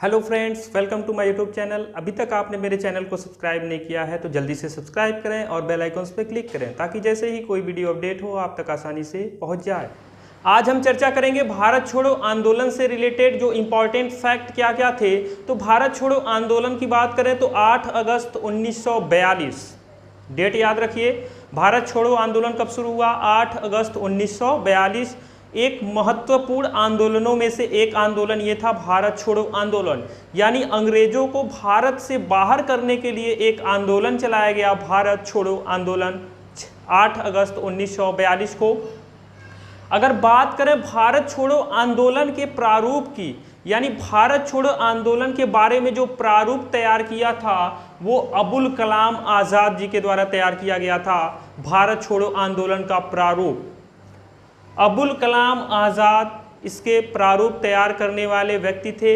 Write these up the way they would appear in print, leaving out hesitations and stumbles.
Hello friends, welcome to my YouTube channel. अभी तक आपने मेरे चैनल को सब्सक्राइब नहीं किया है तो जल्दी से सब्सक्राइब करें और बेल आइकन्स पर क्लिक करें ताकि जैसे ही कोई वीडियो अपडेट हो आप तक आसानी से पहुंच जाए। आज हम चर्चा करेंगे भारत छोड़ो आंदोलन से रिलेटेड जो इम्पोर्टेंट फैक्ट क्या क्या थे। तो भारत छोड़ो आंदोलन की बात करें तो 8 अगस्त 1942 डेट याद रखिए। भारत छोड़ो आंदोलन कब शुरू हुआ? 8 अगस्त 1942। एक महत्वपूर्ण आंदोलनों में से एक आंदोलन ये था भारत छोड़ो आंदोलन, यानी अंग्रेजों को भारत से बाहर करने के लिए एक आंदोलन चलाया गया, भारत छोड़ो आंदोलन 8 अगस्त 1942 को। अगर बात करें भारत छोड़ो आंदोलन के प्रारूप की, यानी भारत छोड़ो आंदोलन के बारे में जो प्रारूप तैयार किया था वो अबुल कलाम आज़ाद जी के द्वारा तैयार किया गया था। भारत छोड़ो आंदोलन का प्रारूप अबुल कलाम आज़ाद इसके प्रारूप तैयार करने वाले व्यक्ति थे,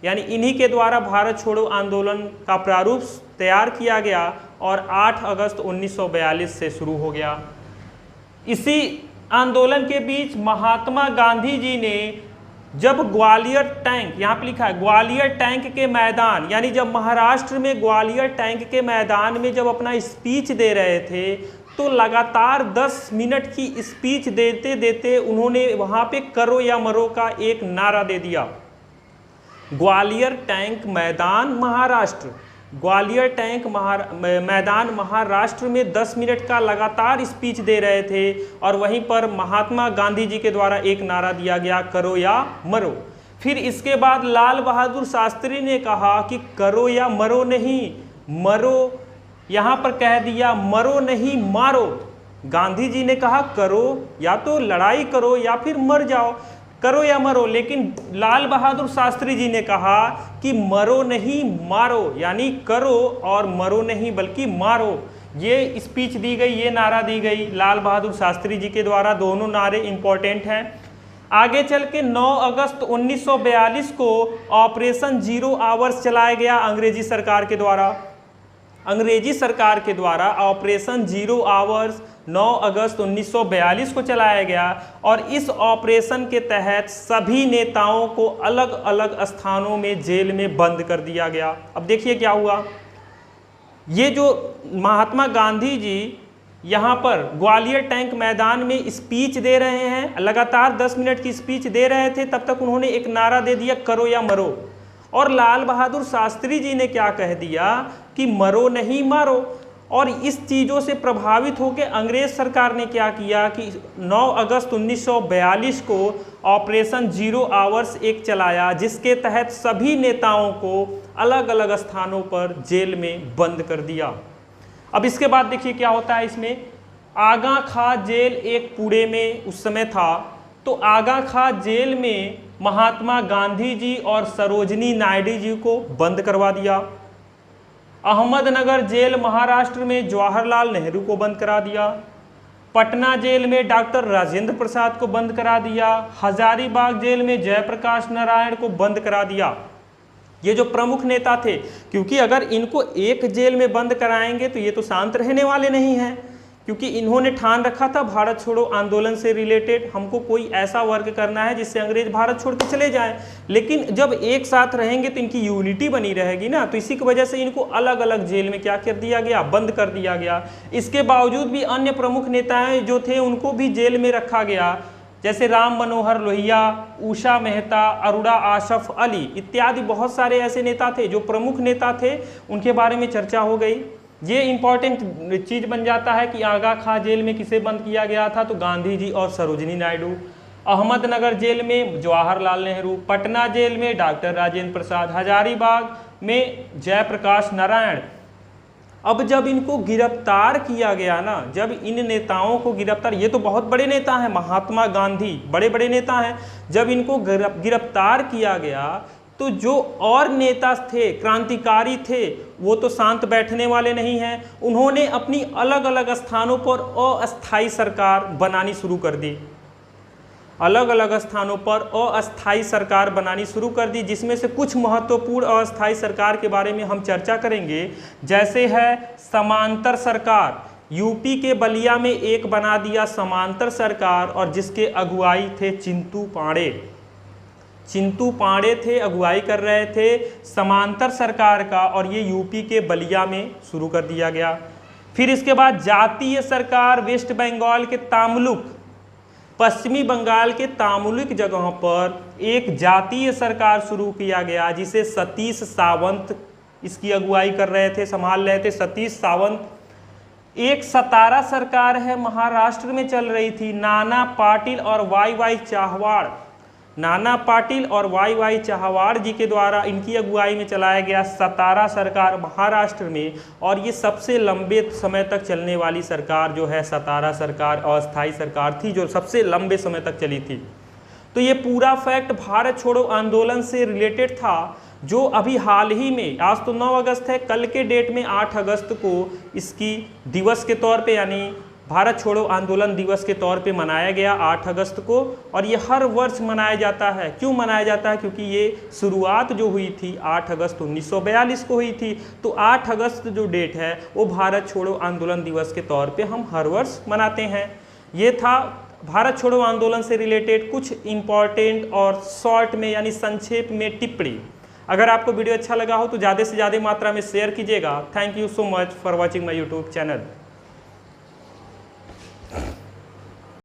यानी इन्हीं के द्वारा भारत छोड़ो आंदोलन का प्रारूप तैयार किया गया और 8 अगस्त 1942 से शुरू हो गया। इसी आंदोलन के बीच महात्मा गांधी जी ने जब ग्वालियर टैंक, यहाँ पे लिखा है ग्वालियर टैंक के मैदान, यानी जब महाराष्ट्र में ग्वालियर टैंक के मैदान में जब अपना स्पीच दे रहे थे तो लगातार 10 मिनट की स्पीच देते देते उन्होंने वहाँ पे करो या मरो का एक नारा दे दिया। ग्वालियर टैंक मैदान महाराष्ट्र, ग्वालियर टैंक मैदान महाराष्ट्र में 10 मिनट का लगातार स्पीच दे रहे थे और वहीं पर महात्मा गांधी जी के द्वारा एक नारा दिया गया, करो या मरो। फिर इसके बाद लाल बहादुर शास्त्री ने कहा कि करो या मरो नहीं, मरो, यहाँ पर कह दिया मरो नहीं मारो। गांधी जी ने कहा करो, या तो लड़ाई करो या फिर मर जाओ, करो या मरो। लेकिन लाल बहादुर शास्त्री जी ने कहा कि मरो नहीं मारो, यानी करो और मरो नहीं बल्कि मारो। ये स्पीच दी गई, ये नारा दी गई लाल बहादुर शास्त्री जी के द्वारा। दोनों नारे इंपॉर्टेंट हैं। आगे चल के 9 अगस्त 1942 को ऑपरेशन 0 आवर्स चलाया गया अंग्रेजी सरकार के द्वारा। अंग्रेजी सरकार के द्वारा ऑपरेशन 0 आवर्स 9 अगस्त 1942 को चलाया गया और इस ऑपरेशन के तहत सभी नेताओं को अलग अलग स्थानों में जेल में बंद कर दिया गया। अब देखिए क्या हुआ। ये जो महात्मा गांधी जी यहाँ पर ग्वालियर टैंक मैदान में स्पीच दे रहे हैं, लगातार 10 मिनट की स्पीच दे रहे थे, तब तक उन्होंने एक नारा दे दिया, करो या मरो। और लाल बहादुर शास्त्री जी ने क्या कह दिया कि मरो नहीं मारो। और इस चीज़ों से प्रभावित होकर अंग्रेज सरकार ने क्या किया कि 9 अगस्त 1942 को ऑपरेशन 0 आवर्स एक चलाया, जिसके तहत सभी नेताओं को अलग अलग स्थानों पर जेल में बंद कर दिया। अब इसके बाद देखिए क्या होता है इसमें। आगा खां जेल एक पुणे में उस समय था, तो आगा खां जेल में महात्मा गांधी जी और सरोजनी नायडू जी को बंद करवा दिया। अहमदनगर जेल महाराष्ट्र में जवाहरलाल नेहरू को बंद करा दिया। पटना जेल में डॉक्टर राजेंद्र प्रसाद को बंद करा दिया। हजारीबाग जेल में जयप्रकाश नारायण को बंद करा दिया। ये जो प्रमुख नेता थे, क्योंकि अगर इनको एक जेल में बंद कराएंगे तो ये तो शांत रहने वाले नहीं हैं, क्योंकि इन्होंने ठान रखा था भारत छोड़ो आंदोलन से रिलेटेड हमको कोई ऐसा वर्क करना है जिससे अंग्रेज भारत छोड़ के चले जाएं। लेकिन जब एक साथ रहेंगे तो इनकी यूनिटी बनी रहेगी ना, तो इसी की वजह से इनको अलग अलग जेल में क्या कर दिया गया, बंद कर दिया गया। इसके बावजूद भी अन्य प्रमुख नेताएं जो थे उनको भी जेल में रखा गया, जैसे राम मनोहर लोहिया, उषा मेहता, अरोड़ा आसफ अली इत्यादि बहुत सारे ऐसे नेता थे जो प्रमुख नेता थे, उनके बारे में चर्चा हो गई। ये इंपॉर्टेंट चीज़ बन जाता है कि आगा खां जेल में किसे बंद किया गया था, तो गांधी जी और सरोजनी नायडू। अहमदनगर जेल में जवाहरलाल नेहरू, पटना जेल में डॉक्टर राजेंद्र प्रसाद, हजारीबाग में जयप्रकाश नारायण। अब जब इनको गिरफ्तार किया गया ना, जब इन नेताओं को गिरफ्तार, ये तो बहुत बड़े नेता हैं, महात्मा गांधी बड़े बड़े नेता हैं, जब इनको गिरफ्तार किया गया तो जो और नेता थे, क्रांतिकारी थे, वो तो शांत बैठने वाले नहीं हैं। उन्होंने अपनी अलग अलग स्थानों पर अस्थायी सरकार बनानी शुरू कर दी। अलग अलग स्थानों पर अस्थायी सरकार बनानी शुरू कर दी, जिसमें से कुछ महत्वपूर्ण अस्थायी सरकार के बारे में हम चर्चा करेंगे। जैसे है समांतर सरकार, यूपी के बलिया में एक बना दिया समांतर सरकार और जिसके अगुवाई थे चिंटू पांडे। चिंटू पांडे थे, अगुवाई कर रहे थे समांतर सरकार का, और ये यूपी के बलिया में शुरू कर दिया गया। फिर इसके बाद जातीय सरकार वेस्ट बंगाल के तामुलुक, पश्चिमी बंगाल के तामुलुक जगहों पर एक जातीय सरकार शुरू किया गया, जिसे सतीश सावंत इसकी अगुवाई कर रहे थे, संभाल रहे थे सतीश सावंत। एक सतारा सरकार है, महाराष्ट्र में चल रही थी, नाना पाटिल और वाई चाहवाड़, नाना पाटिल और वाई चाहवाड़ जी के द्वारा इनकी अगुवाई में चलाया गया सतारा सरकार महाराष्ट्र में। और ये सबसे लंबे समय तक चलने वाली सरकार जो है सतारा सरकार अस्थायी सरकार थी, जो सबसे लंबे समय तक चली थी। तो ये पूरा फैक्ट भारत छोड़ो आंदोलन से रिलेटेड था, जो अभी हाल ही में, आज तो 9 अगस्त है, कल के डेट में 8 अगस्त को इसकी दिवस के तौर पे, यानी भारत छोड़ो आंदोलन दिवस के तौर पे मनाया गया 8 अगस्त को। और ये हर वर्ष मनाया जाता है। क्यों मनाया जाता है? क्योंकि ये शुरुआत जो हुई थी 8 अगस्त 1942 को हुई थी। तो 8 अगस्त जो डेट है वो भारत छोड़ो आंदोलन दिवस के तौर पे हम हर वर्ष मनाते हैं। ये था भारत छोड़ो आंदोलन से रिलेटेड कुछ इंपॉर्टेंट और शॉर्ट में यानी संक्षेप में टिप्पणी। अगर आपको वीडियो अच्छा लगा हो तो ज़्यादा से ज़्यादा मात्रा में शेयर कीजिएगा। Thank you so much for watching my YouTube channel.